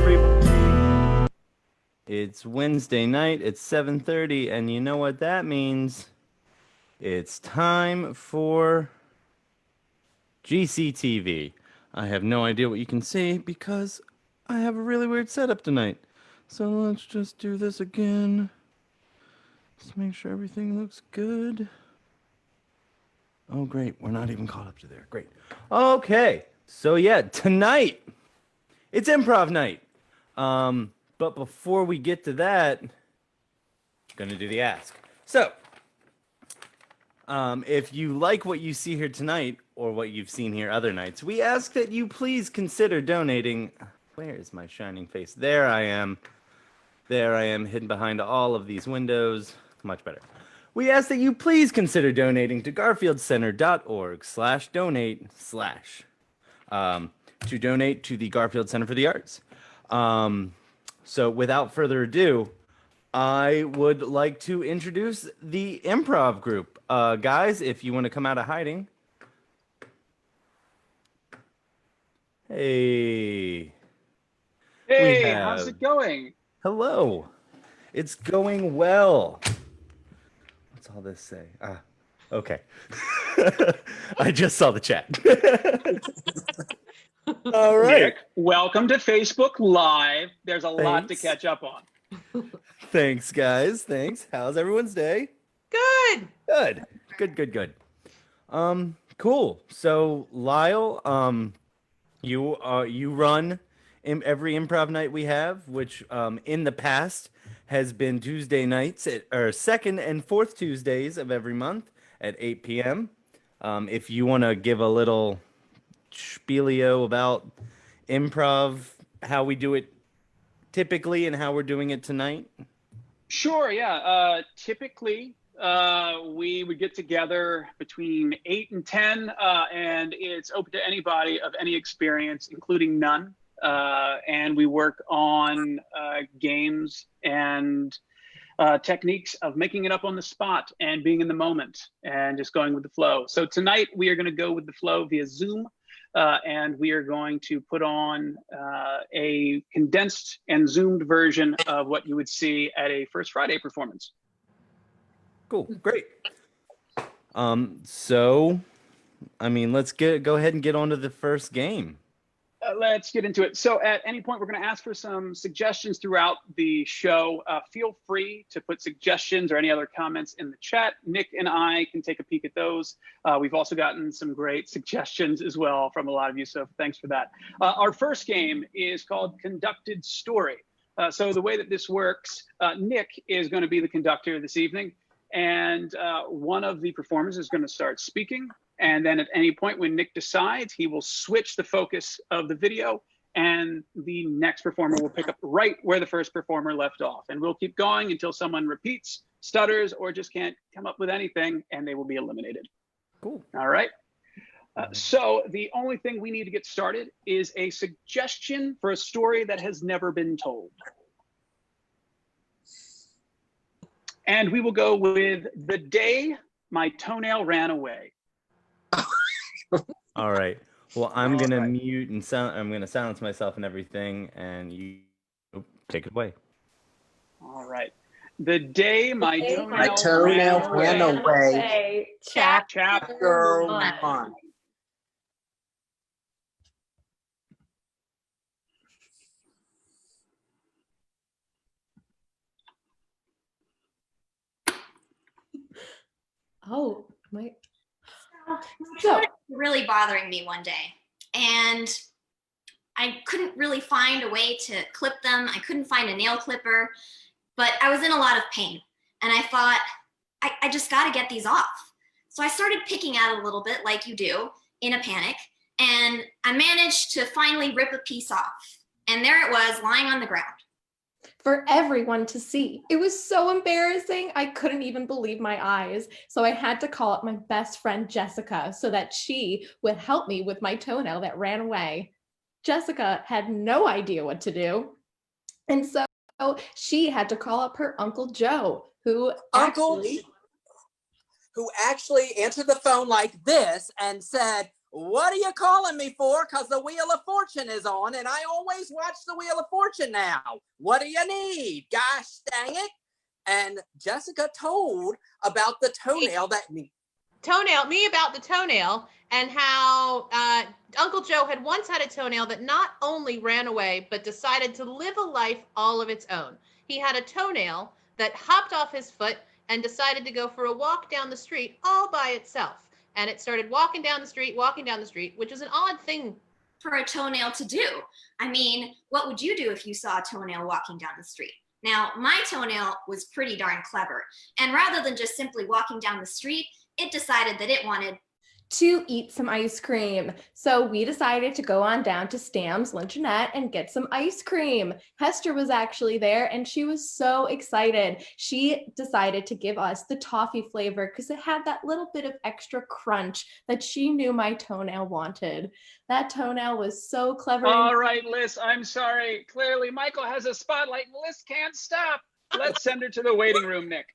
everybody. It's Wednesday night. It's 7:30, and you know what that means? It's time for GCTV. I have no idea what you can see because I have a really weird setup tonight. So let's just do this again. Just make sure everything looks good. Oh, great. We're not even caught up to there. Great. Okay. So yeah, tonight it's improv night. But before we get to that, I'm gonna do the ask. So, if you like what you see here tonight or what you've seen here other nights, we ask that you please consider donating. Where is my shining face? There I am. There I am, hidden behind all of these windows. Much better. We ask that you please consider donating to garfieldcenter.org/donate/ to donate to the Garfield Center for the Arts. So without further ado, I would like to introduce the improv group. Guys, if you want to come out of hiding. Hey. Hey, how's it going? Hello. It's going well. What's all this say? Okay. I just saw the chat. All right. Nick, welcome to Facebook Live. There's a lot to catch up on. Thanks, guys. Thanks. How's everyone's day? Good. Good. Cool. So, Lyle, you run every improv night we have, which in the past has been Tuesday nights or second and fourth Tuesdays of every month at 8 p.m. If you want to give a little spielio about improv, how we do it typically and how we're doing it tonight. Sure, yeah. Typically, we would get together between 8 and 10, and it's open to anybody of any experience, including none. And we work on games and techniques of making it up on the spot and being in the moment and just going with the flow. So tonight we are going to go with the flow via Zoom, and we are going to put on a condensed and zoomed version of what you would see at a First Friday performance. Cool, great. So, I mean, let's go ahead and get on to the first game. Let's get into it. So at any point, we're going to ask for some suggestions throughout the show. Feel free to put suggestions or any other comments in the chat. Nick and I can take a peek at those. We've also gotten some great suggestions as well from a lot of you, so thanks for that. Our first game is called Conducted Story. So the way that this works, Nick is going to be the conductor this evening, and one of the performers is going to start speaking. And then at any point when Nick decides, he will switch the focus of the video and the next performer will pick up right where the first performer left off. And we'll keep going until someone repeats, stutters, or just can't come up with anything, and they will be eliminated. Cool. All right. So the only thing we need to get started is a suggestion for a story that has never been told. And we will go with The Day My Toenail Ran Away. All right. Well, I'm gonna mute and I'm gonna silence myself and everything, and you take it away. All right. The day my toenail ran away. Chapter 1. Oh, my. So really bothering me one day, and I couldn't really find a way to clip them. I couldn't find a nail clipper, but I was in a lot of pain, and I thought I just got to get these off. So I started picking at it a little bit, like you do in a panic, and I managed to finally rip a piece off, and there it was lying on the ground for everyone to see. It was so embarrassing. I couldn't even believe my eyes. So I had to call up my best friend, Jessica, so that she would help me with my toenail that ran away. Jessica had no idea what to do. And so she had to call up her Uncle Joe, who actually answered the phone like this and said, what are you calling me for? Because the Wheel of Fortune is on, and I always watch the Wheel of Fortune now. What do you need? Gosh dang it. And Jessica told about the toenail that me about the toenail, and how Uncle Joe had once had a toenail that not only ran away, but decided to live a life all of its own. He had a toenail that hopped off his foot and decided to go for a walk down the street all by itself. And it started walking down the street, which is an odd thing for a toenail to do. I mean, what would you do if you saw a toenail walking down the street? Now, my toenail was pretty darn clever. And rather than just simply walking down the street, it decided that it wanted to eat some ice cream. So we decided to go on down to Stam's Luncheonette and get some ice cream. Hester was actually there and she was so excited. She decided to give us the toffee flavor because it had that little bit of extra crunch that she knew my toenail wanted. That toenail was so clever. All right, Lis, I'm sorry. Clearly, Michael has a spotlight and Lis can't stop. Let's send her to the waiting room, Nick.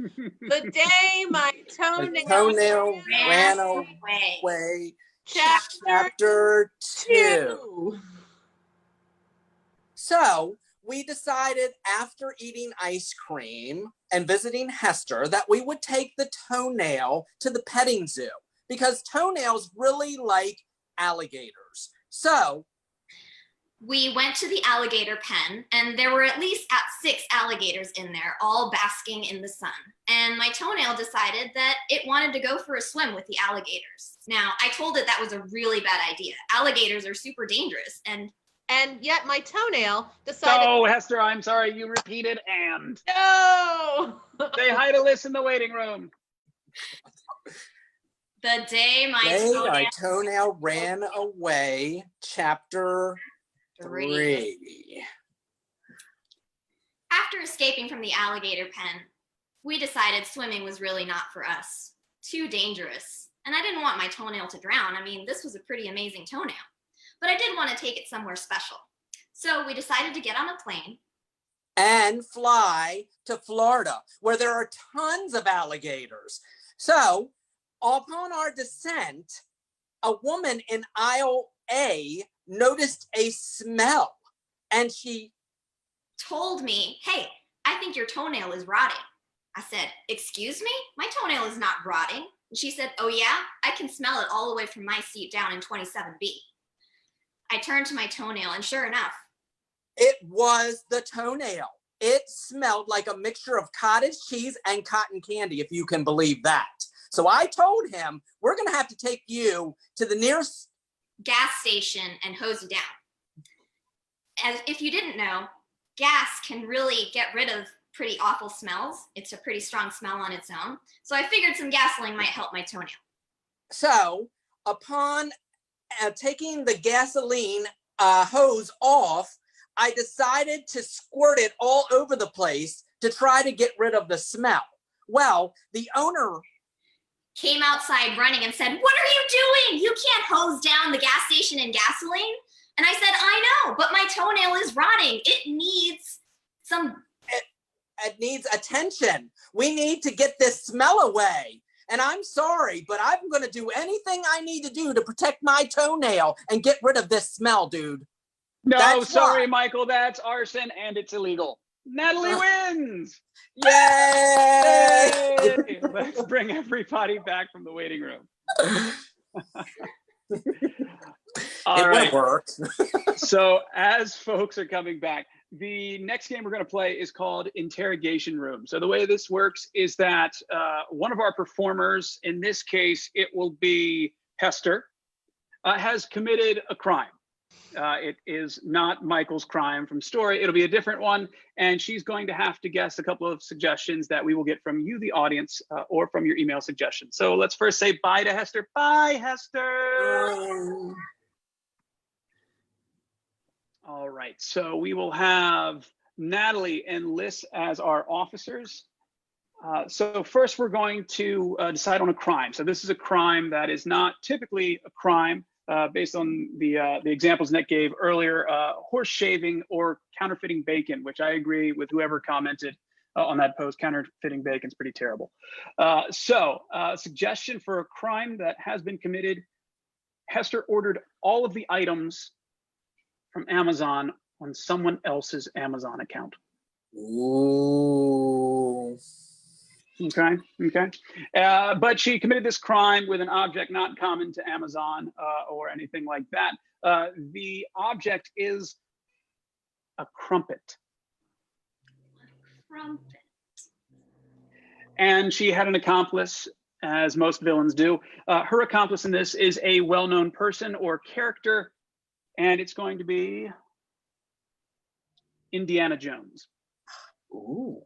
The day my toenail ran away. Chapter 2. So we decided after eating ice cream and visiting Hester that we would take the toenail to the petting zoo because toenails really like alligators. So we went to the alligator pen, and there were at least 6 alligators in there, all basking in the sun. And my toenail decided that it wanted to go for a swim with the alligators. Now, I told it that was a really bad idea. Alligators are super dangerous, and yet my toenail decided. Oh, Hester, I'm sorry. You repeated and. No! Say hi to Lis in the waiting room. The day my toenail ran away, Chapter 3. After escaping from the alligator pen, we decided swimming was really not for us. Too dangerous. And I didn't want my toenail to drown. I mean, this was a pretty amazing toenail. But I did want to take it somewhere special. So we decided to get on a plane and fly to Florida, where there are tons of alligators. So upon our descent, a woman in aisle A noticed a smell, and she told me, "Hey, I think your toenail is rotting." I said, "Excuse me? My toenail is not rotting." And she said, "Oh yeah? I can smell it all the way from my seat down in 27B. I turned to my toenail, and sure enough, it was the toenail. It smelled like a mixture of cottage cheese and cotton candy, if you can believe that. So I told him, we're going to have to take you to the nearest gas station and hose you down. As if you didn't know, gas can really get rid of pretty awful smells. It's a pretty strong smell on its own. So I figured some gasoline might help my toenail. So upon taking the gasoline hose off, I decided to squirt it all over the place to try to get rid of the smell. Well, the owner came outside running and said, "What are you doing? You can't hose down the gas station in gasoline." And I said, "I know, but my toenail is rotting. It needs it needs attention. We need to get this smell away. And I'm sorry, but I'm going to do anything I need to do to protect my toenail and get rid of this smell, dude." No, That's sorry, why. Michael, that's arson and it's illegal. Natalie wins. Yay! Yay! Let's bring everybody back from the waiting room. All right. Worked. So as folks are coming back, the next game we're going to play is called Interrogation Room. So the way this works is that one of our performers, in this case, it will be Hester, has committed a crime. It is not Michael's crime from Story. It'll be a different one. And she's going to have to guess a couple of suggestions that we will get from you, the audience, or from your email suggestions. So let's first say bye to Hester. Bye, Hester. All right. So we will have Natalie and Lis as our officers. So first we're going to decide on a crime. So this is a crime that is not typically a crime. Based on the examples Nick gave earlier, horse shaving or counterfeiting bacon, which I agree with whoever commented on that post. Counterfeiting bacon's pretty terrible. Suggestion for a crime that has been committed. Hester ordered all of the items from Amazon on someone else's Amazon account. Ooh. Okay. But she committed this crime with an object not common to Amazon or anything like that. The object is a crumpet. Crumpet. And she had an accomplice, as most villains do. Her accomplice in this is a well-known person or character, and it's going to be Indiana Jones. Ooh.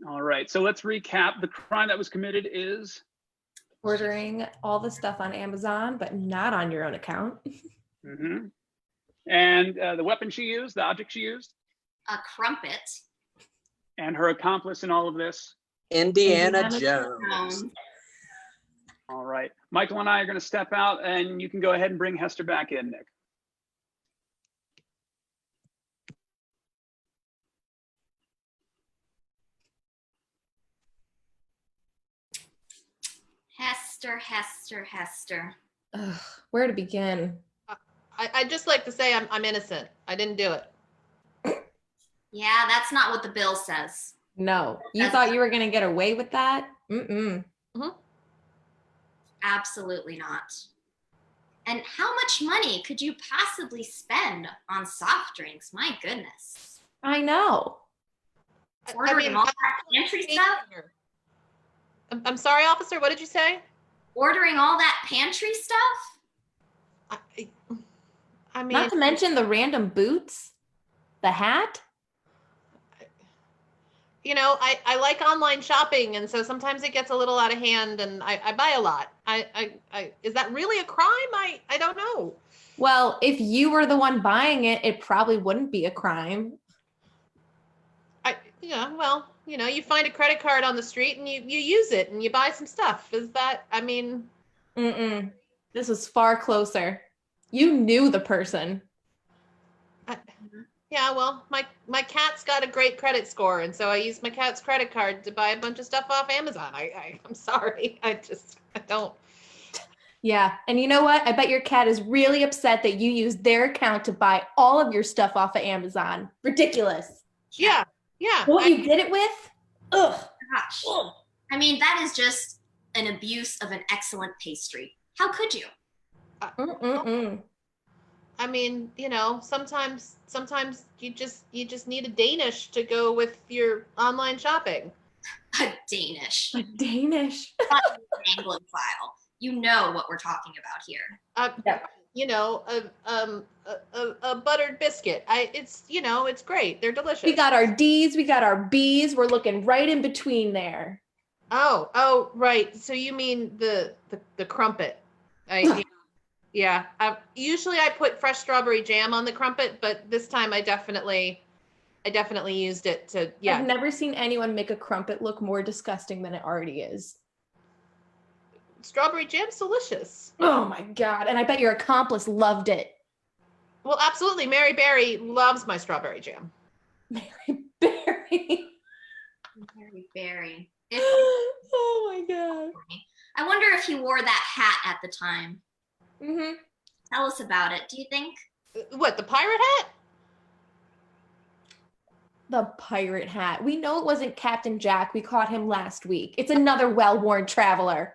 All right, so let's recap. The crime that was committed is Ordering all the stuff on Amazon, but not on your own account. and the weapon she used, the object she used, A crumpet. and her accomplice in all of this. Indiana Indiana Jones. All right, Michael and I are going to step out, and you can go ahead and bring Hester back in, Nick. Hester. Ugh, where to begin? I'd just like to say I'm innocent. I didn't do it. Yeah, that's not what the bill says. No, you thought you were gonna get away with that? Mm-mm. Absolutely not. And how much money could you possibly spend on soft drinks? My goodness. I know. Ordering all that pantry stuff? I'm sorry, officer. What did you say? Ordering all that pantry stuff? I mean, Not to mention the random boots, the hat. you know, I like online shopping, and so sometimes it gets a little out of hand, and I buy a lot. Is that really a crime? I don't know. Well, if you were the one buying it, it probably wouldn't be a crime. Yeah, well, you know, you find a credit card on the street and you use it and you buy some stuff. Is that, I mean. Mm-mm. This was far closer. You knew the person. Yeah, well, my cat's got a great credit score, and so I used my cat's credit card to buy a bunch of stuff off Amazon. I'm sorry. I don't. Yeah, and you know what? I bet your cat is really upset that you used their account to buy all of your stuff off of Amazon. Ridiculous. Yeah. What you did it with? Ugh. Gosh. I mean, that is just an abuse of an excellent pastry. How could you? Mm-mm-mm. I mean, you know, sometimes you just need a Danish to go with your online shopping. A Danish. A Danish. Not an Anglophile. You know what we're talking about here. Yeah. You know, a buttered biscuit. It's, you know, it's great. They're delicious. We got our D's, we got our B's. We're looking right in between there. Oh, right. So you mean the crumpet? Yeah. Usually I put fresh strawberry jam on the crumpet, but this time I definitely used it to. Yeah. I've never seen anyone make a crumpet look more disgusting than it already is. Strawberry jam's delicious. Oh my God. And I bet your accomplice loved it. Well, absolutely. Mary Berry loves my strawberry jam. Mary Berry. Mary Berry. Oh my God. I wonder if he wore that hat at the time. Mm-hmm. Tell us about it. Do you think? What, the pirate hat? The pirate hat. We know it wasn't Captain Jack. We caught him last week. It's another well-worn traveler.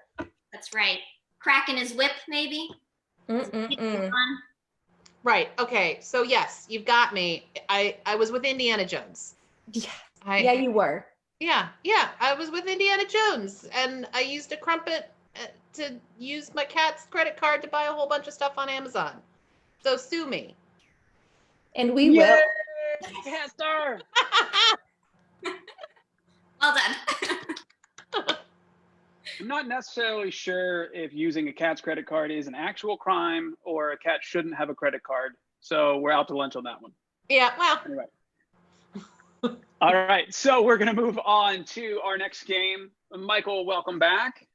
That's right. Cracking his whip, maybe? Mm-mm-mm. Right. Okay. So yes, you've got me. I was with Indiana Jones. Yeah. Yeah, you were. Yeah. I was with Indiana Jones, and I used a crumpet to use my cat's credit card to buy a whole bunch of stuff on Amazon. So sue me. And we will. Hester! Well done. I'm not necessarily sure if using a cat's credit card is an actual crime or a cat shouldn't have a credit card. So we're out to lunch on that one. Yeah. Well. Anyway. All right. So we're going to move on to our next game. Michael, welcome back.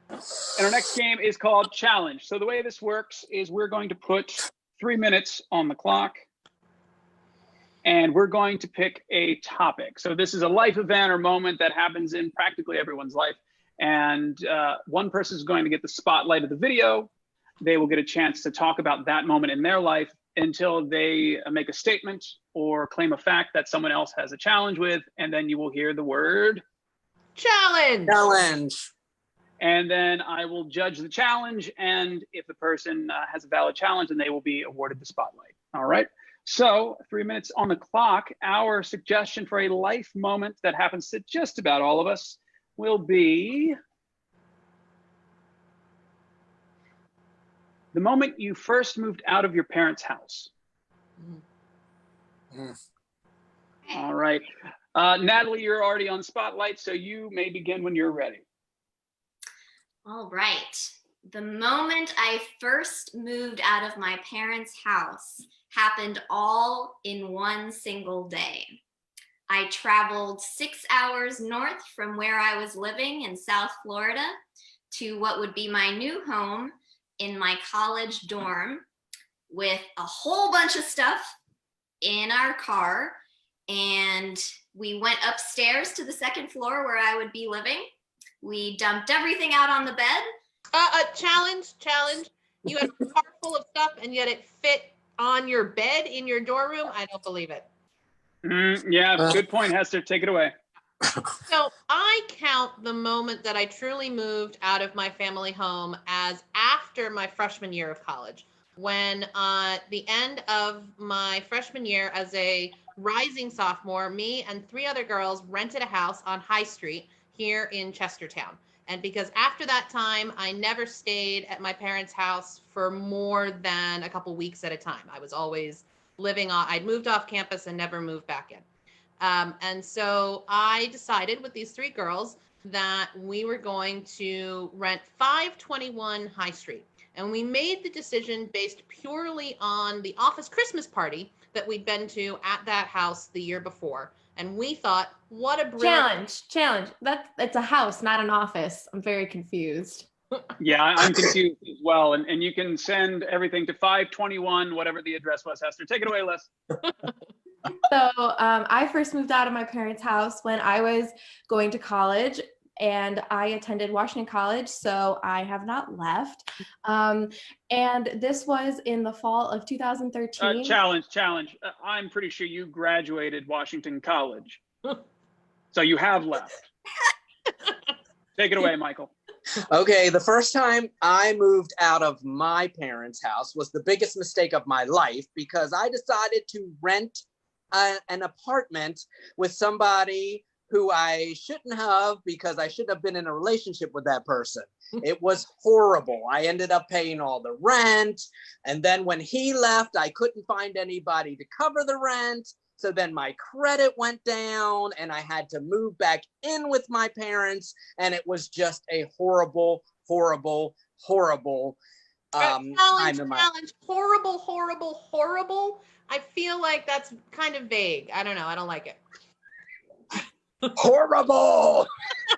And our next game is called Challenge. So the way this works is we're going to put 3 minutes on the clock. and we're going to pick a topic. So this is a life event or moment that happens in practically everyone's life. And one person is going to get the spotlight of the video. They will get a chance to talk about that moment in their life until they make a statement or claim a fact that someone else has a challenge with. And then you will hear the word Challenge. Challenge. and then I will judge the challenge. And if the person has a valid challenge, then they will be awarded the spotlight. All right. So 3 minutes on the clock. Our suggestion for a life moment that happens to just about all of us will be the moment you first moved out of your parents' house. All right. Natalie, you're already on spotlight, so you may begin when you're ready. All right. The moment I first moved out of my parents' house happened all in one single day. I traveled 6 hours north from where I was living in South Florida to what would be my new home in my college dorm with a whole bunch of stuff in our car. And we went upstairs to the second floor where I would be living. We dumped everything out on the bed. Challenge. You had a car full of stuff and yet it fit on your bed in your dorm room? I don't believe it. Yeah, good point, Hester. Take it away. So I count the moment that I truly moved out of my family home as after my freshman year of college, when the end of my freshman year as a rising sophomore, me and 3 other girls rented a house on High Street here in Chestertown. And because after that time, I never stayed at my parents' house for more than a couple weeks at a time. I was always I'd moved off campus and never moved back in. And so I decided with these 3 girls that we were going to rent 521 High Street. And we made the decision based purely on the office Christmas party that we'd been to at that house the year before. And we thought, what a brilliant Challenge. It's a house, not an office. I'm very confused. Yeah, I'm confused as well. And you can send everything to 521, whatever the address was, Hester. Take it away, Lis. So I first moved out of my parents' house when I was going to college, and I attended Washington College, so I have not left. And this was in the fall of 2013. Challenge. I'm pretty sure you graduated Washington College. So you have left. Take it away, Michael. Okay, the first time I moved out of my parents' house was the biggest mistake of my life because I decided to rent an apartment with somebody who I shouldn't have because I should have been in a relationship with that person. It was horrible. I ended up paying all the rent. And then when he left, I couldn't find anybody to cover the rent. So then my credit went down and I had to move back in with my parents. And it was just a horrible time in my life. horrible. I feel like that's kind of vague. I don't know. I don't like it. Horrible.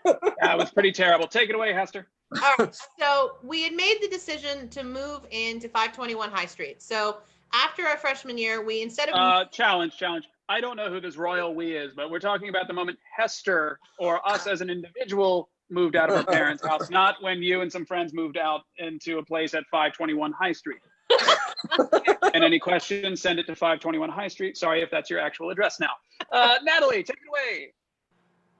That was pretty terrible. Take it away, Hester. All right. So we had made the decision to move into 521 High Street. So after our freshman year, we instead of challenge. I don't know who this royal we is, but we're talking about the moment Hester or us as an individual moved out of our parents' house, not when you and some friends moved out into a place at 521 High Street. And any questions, send it to 521 High Street. Sorry if that's your actual address now. Natalie, take it away.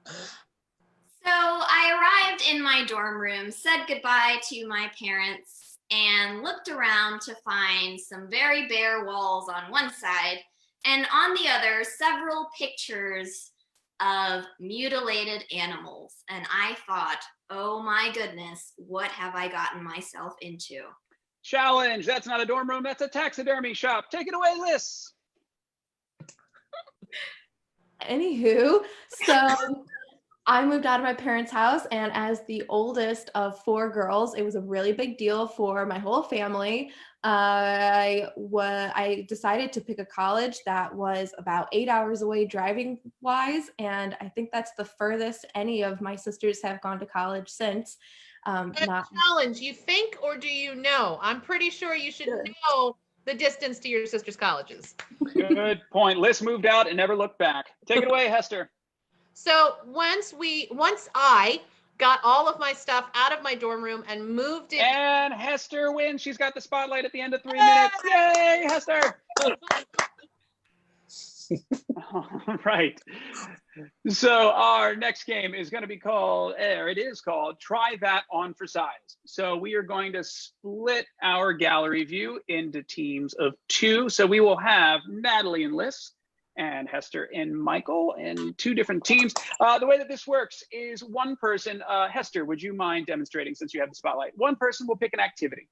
So I arrived in my dorm room, said goodbye to my parents, and looked around to find some very bare walls on one side, and on the other, several pictures of mutilated animals. And I thought, oh my goodness, what have I gotten myself into? Challenge. That's not a dorm room. That's a taxidermy shop. Take it away, Lis. Anywho, so I moved out of my parents' house, and as the oldest of 4 girls, it was a really big deal for my whole family. I decided to pick a college that was about 8 hours away driving wise, and I think that's the furthest any of my sisters have gone to college since. Challenge, you think or do you know? I'm pretty sure you should know the distance to your sister's colleges. Good point. Lis moved out and never looked back. Take it away, Hester. So once I got all of my stuff out of my dorm room and moved it. And Hester wins. She's got the spotlight at the end of 3 minutes. Yay, Hester! All right. So our next game is going to be called, or it is called, Try That On for Size. So we are going to split our gallery view into teams of 2. So we will have Natalie and Lis and Hester and Michael in 2 different teams. The way that this works is one person, Hester, would you mind demonstrating since you have the spotlight? One person will pick an activity.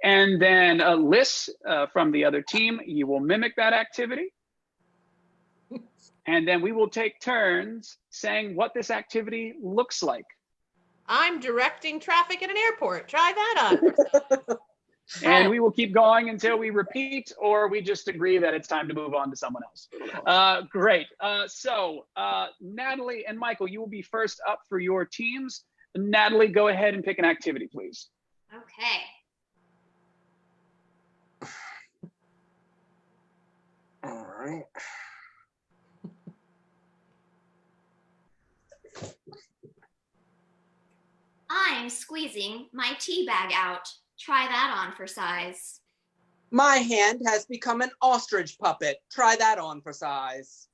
And then Lis from the other team, you will mimic that activity. And then we will take turns saying what this activity looks like. I'm directing traffic at an airport. Try that on. And we will keep going until we repeat or we just agree that it's time to move on to someone else. Great. So Natalie and Michael, you will be first up for your teams. Natalie, go ahead and pick an activity, please. Okay. All right. I'm squeezing my tea bag out. Try that on for size. My hand has become an ostrich puppet. Try that on for size.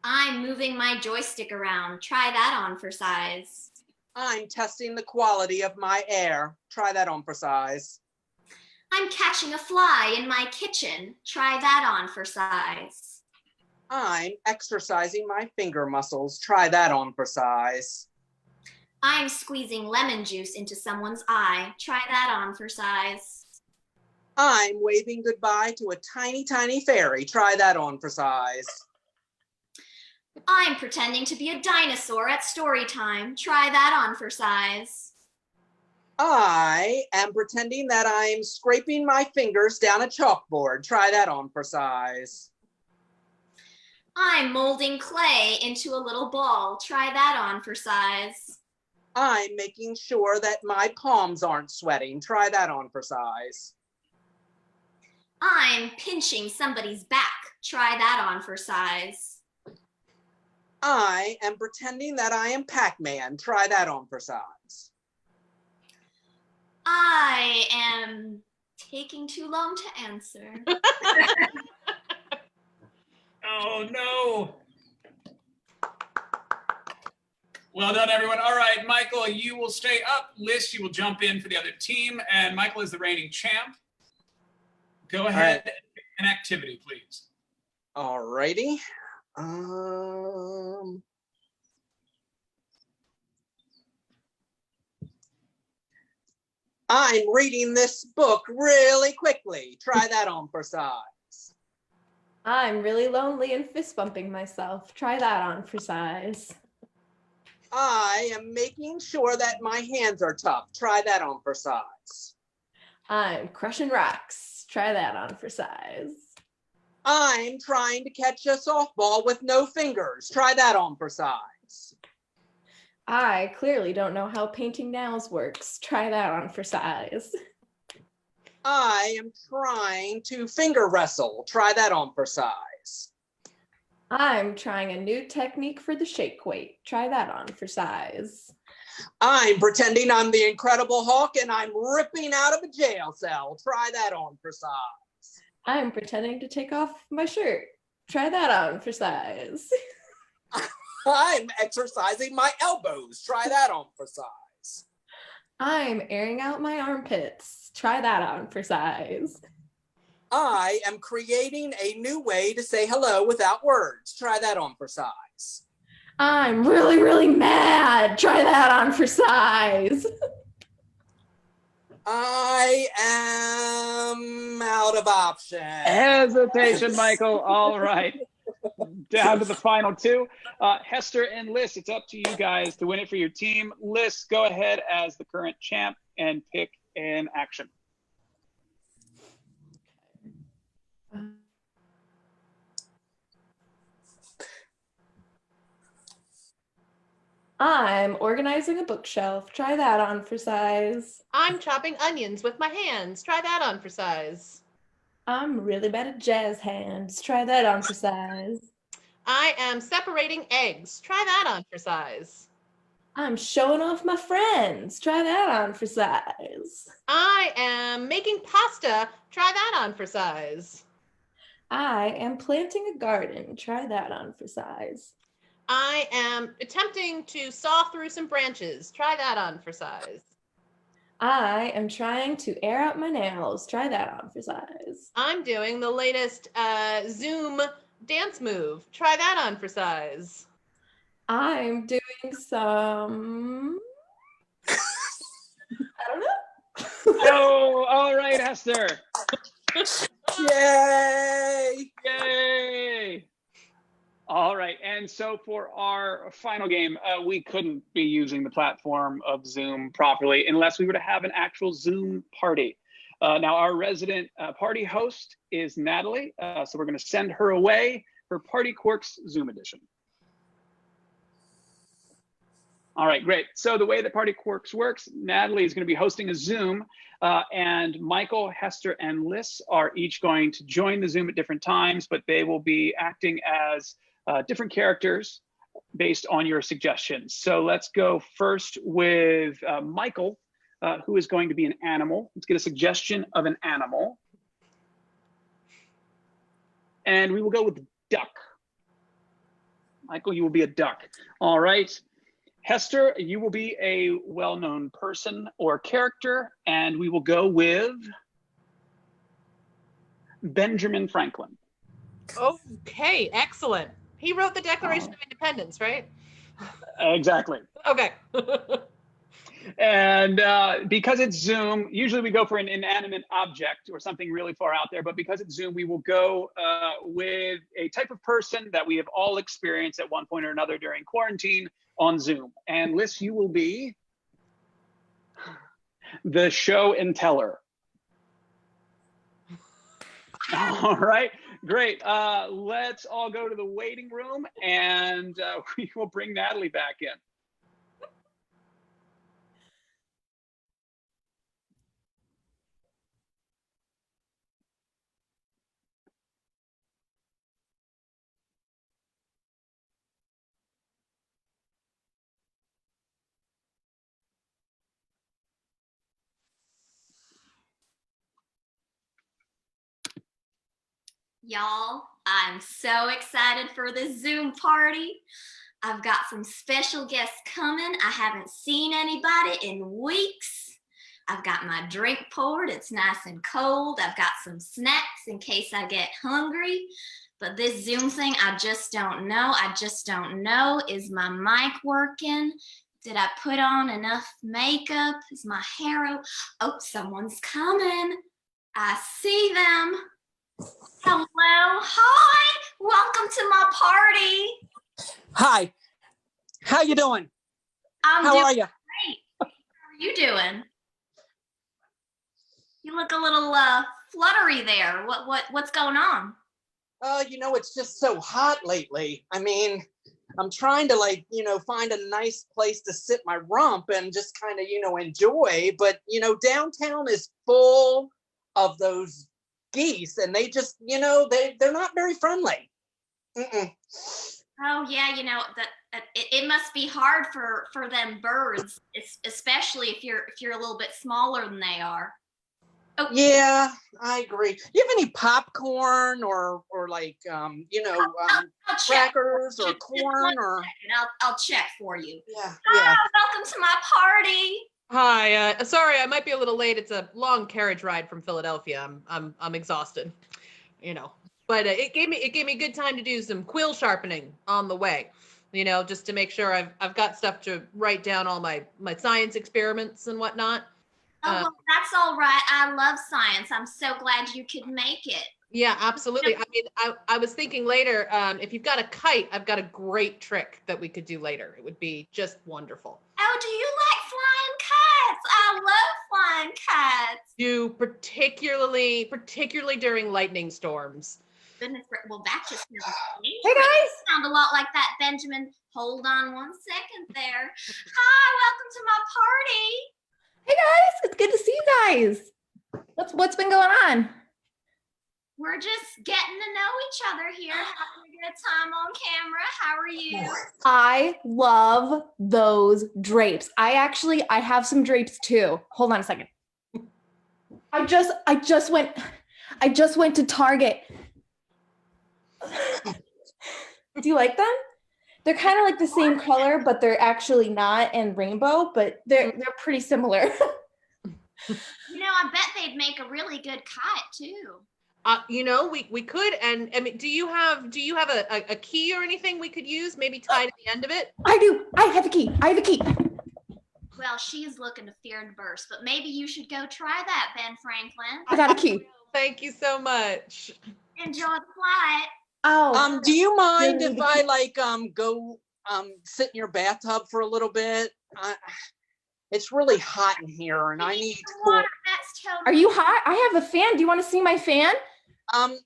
I'm moving my joystick around. Try that on for size. I'm testing the quality of my air. Try that on for size. I'm catching a fly in my kitchen. Try that on for size. I'm exercising my finger muscles. Try that on for size. I'm squeezing lemon juice into someone's eye. Try that on for size. I'm waving goodbye to a tiny, tiny fairy. Try that on for size. I'm pretending to be a dinosaur at story time. Try that on for size. I am pretending that I'm scraping my fingers down a chalkboard. Try that on for size. I'm molding clay into a little ball. Try that on for size. I'm making sure that my palms aren't sweating. Try that on for size. I'm pinching somebody's back. Try that on for size. I am pretending that I am Pac-Man. Try that on for size. I am taking too long to answer. Oh, no. Well done, everyone. All right, Michael, you will stay up. Lis, you will jump in for the other team. And Michael is the reigning champ. Go ahead and pick an activity, please. All righty. I'm reading this book really quickly. Try that on for size. I'm really lonely and fist bumping myself. Try that on for size. I am making sure that my hands are tough. Try that on for size. I'm crushing rocks. Try that on for size. I'm trying to catch a softball with no fingers. Try that on for size. I clearly don't know how painting nails works. Try that on for size. I am trying to finger wrestle. Try that on for size. I'm trying a new technique for the shake weight. Try that on for size. I'm pretending I'm the Incredible Hulk and I'm ripping out of a jail cell. Try that on for size. I'm pretending to take off my shirt. Try that on for size. I'm exercising my elbows. Try that on for size. I'm airing out my armpits. Try that on for size. I am creating a new way to say hello without words. Try that on for size. I'm really, really mad. Try that on for size. I am out of options. Hesitation, Michael. All right. Down to the final 2. Hester and Lis, it's up to you guys to win it for your team. Lis, go ahead as the current champ and pick an action. I'm organizing a bookshelf. Try that on for size. I'm chopping onions with my hands. Try that on for size. I'm really bad at jazz hands. Try that on for size. I am separating eggs. Try that on for size. I'm showing off my friends. Try that on for size. I am making pasta. Try that on for size. I am planting a garden. Try that on for size. I am attempting to saw through some branches. Try that on for size. I am trying to air out my nails. Try that on for size. I'm doing the latest Zoom dance move. Try that on for size. I'm doing some. I don't know. Oh, all right, Hester. Yay! Yay! All right, and so for our final game, we couldn't be using the platform of Zoom properly unless we were to have an actual Zoom party. Now, our resident party host is Natalie, so we're going to send her away for Party Quirks Zoom edition. All right, great. So the way that Party Quirks works, Natalie is going to be hosting a Zoom, and Michael, Hester, and Lis are each going to join the Zoom at different times, but they will be acting as different characters based on your suggestions. So let's go first with Michael, who is going to be an animal. Let's get a suggestion of an animal. And we will go with duck. Michael, you will be a duck. All right. Hester, you will be a well-known person or character, and we will go with Benjamin Franklin. Okay, excellent. He wrote the Declaration of Independence, right? Exactly. Okay. And because it's Zoom, usually we go for an inanimate object or something really far out there, but because it's Zoom, we will go with a type of person that we have all experienced at one point or another during quarantine on Zoom. And Lis, you will be the show and teller. All right, great. Let's all go to the waiting room, and we will bring Natalie back in. Y'all, I'm so excited for this Zoom party. I've got some special guests coming. I haven't seen anybody in weeks. I've got my drink poured. It's nice and cold. I've got some snacks in case I get hungry. But this Zoom thing, I just don't know. I just don't know. Is my mic working? Did I put on enough makeup? Is my hair? Oh, someone's coming. I see them. Hello, hi, welcome to my party. Hi, how you doing? I'm How doing are you? great. How are you doing? You look a little fluttery there. What's going on? You know, it's just so hot lately. I mean, I'm trying to find a nice place to sit my rump and just kind of, enjoy. But, downtown is full of those geese, and they just, they're not very friendly. Mm-mm. Oh yeah, that it must be hard for them birds, especially if you're a little bit smaller than they are. Oh Yeah, I agree. Do you have any popcorn or like I'll check. crackers or Just corn 1 or second. I'll check for you. yeah. Welcome to my party. Hi, sorry, I might be a little late. It's a long carriage ride from Philadelphia. I'm exhausted, But it gave me a good time to do some quill sharpening on the way, just to make sure I've got stuff to write down all my science experiments and whatnot. Oh, well, that's all right. I love science. I'm so glad you could make it. Yeah, absolutely. I mean, I was thinking later, if you've got a kite, I've got a great trick that we could do later. It would be just wonderful. Oh, do you like flying kites? I love flying kites. Do particularly during lightning storms. Goodness, well, that just sounds Hey guys! sound a lot like that Benjamin. Hold on one second there. Hi, welcome to my party. Hey guys, it's good to see you guys. What's been going on? We're just getting to know each other here, having a good time on camera. How are you? I love those drapes. I have some drapes too. Hold on a second. I just went to Target. Do you like them? They're kind of like the same color, but they're actually not, and rainbow, but they're pretty similar. You know, I bet they'd make a really good kite too. You know, we could, and I mean, do you have a key or anything we could use? Maybe tied at the end of it? I do. I have a key. Well, she's looking to fear and burst, but maybe you should go try that, Ben Franklin. I got a key. Thank you so much. Enjoy the flight. Oh. Do you mind if I go sit in your bathtub for a little bit? It's really hot in here, and I need water. That's totally. Are you hot? I have a fan. Do you want to see my fan? I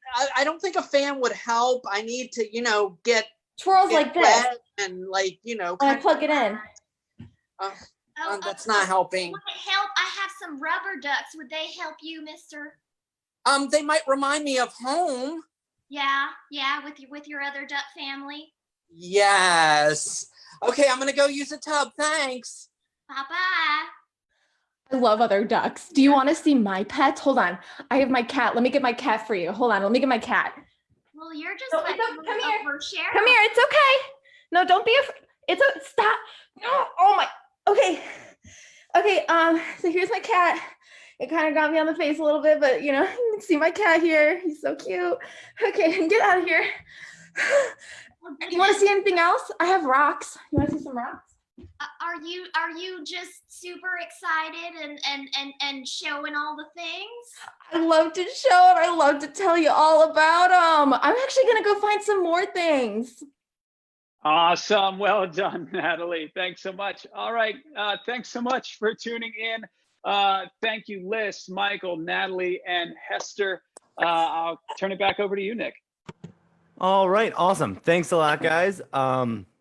don't think a fan would help. I need to, get Twirls like this. wet and When I plug it in. That's not helping. Would it help? I have some rubber ducks. Would they help you, mister? They might remind me of home. Yeah, with your other duck family. Yes. Okay, I'm gonna go use a tub. Thanks. Bye-bye. I love other ducks. Do you want to see my pets? Hold on. I have my cat. Let me get my cat for you. Hold on. Let me get my cat. Well, you're just No, like come here. oversharing. Come here. It's okay. No, don't be afraid. Stop. No. Oh my. Okay. Okay. So here's my cat. It kind of got me on the face a little bit, but you can see my cat here. He's so cute. Okay, get out of here. You want to see anything else? I have rocks. You want to see some rocks? Are you just super excited and showing all the things? I love to show it. I love to tell you all about them. I'm actually gonna go find some more things. Awesome. Well done, Natalie. Thanks so much. All right. Thanks so much for tuning in. Thank you, Lis, Michael, Natalie, and Hester. I'll turn it back over to you, Nick. All right, awesome. Thanks a lot, guys.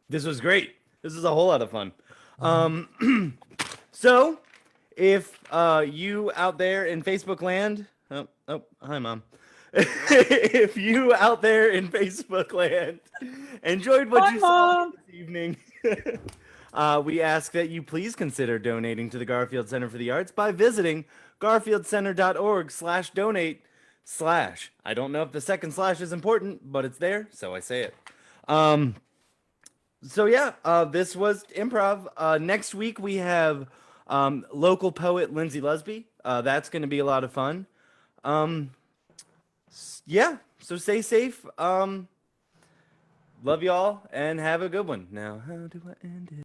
This was great. This is a whole lot of fun. So if you out there in Facebook land, hi Mom. If you out there in Facebook land enjoyed what you saw this evening, we ask that you please consider donating to the Garfield Center for the Arts by visiting garfieldcenter.org/donate/ I don't know if the second slash is important, but it's there, so I say it. So yeah, this was improv. Next week we have local poet Lindsay Lusby. That's going to be a lot of fun. Yeah, so stay safe. Love y'all and have a good one. Now, how do I end it?